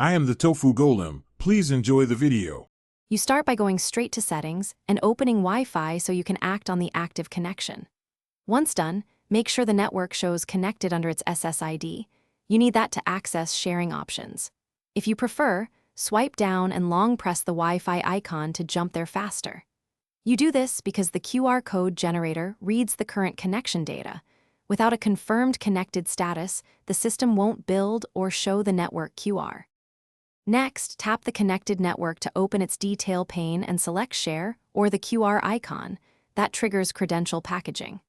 I am the Tofu Golem. Please enjoy the video. You start by going straight to Settings and opening Wi-Fi so you can act on the active connection. Once done, make sure the network shows connected under its SSID. You need that to access sharing options. If you prefer, swipe down and long press the Wi-Fi icon to jump there faster. You do this because the QR code generator reads the current connection data. Without a confirmed connected status, the system won't build or show the network QR. Next, tap the connected network to open its detail pane and select Share or the QR icon. That triggers credential packaging.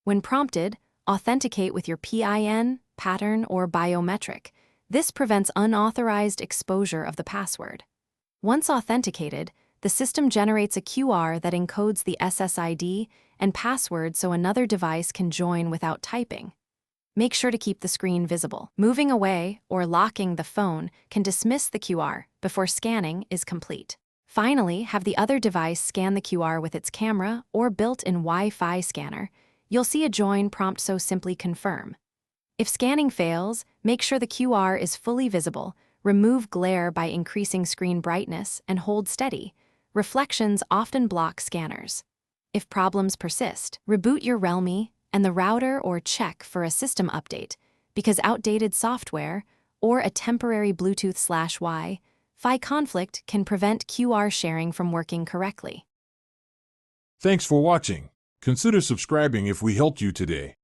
When prompted, authenticate with your PIN, pattern, or biometric. This prevents unauthorized exposure of the password. Once authenticated, the system generates a QR that encodes the SSID and password so another device can join without typing. Make sure to keep the screen visible. Moving away or locking the phone can dismiss the QR before scanning is complete. Finally, have the other device scan the QR with its camera or built-in Wi-Fi scanner. You'll see a join prompt, so simply confirm. If scanning fails, make sure the QR is fully visible, remove glare by increasing screen brightness, and hold steady. Reflections often block scanners. If problems persist, reboot your Realme and the router or check for a system update, because outdated software or a temporary Bluetooth/Wi-Fi conflict can prevent QR sharing from working correctly. Thanks for watching. Consider subscribing if we helped you today.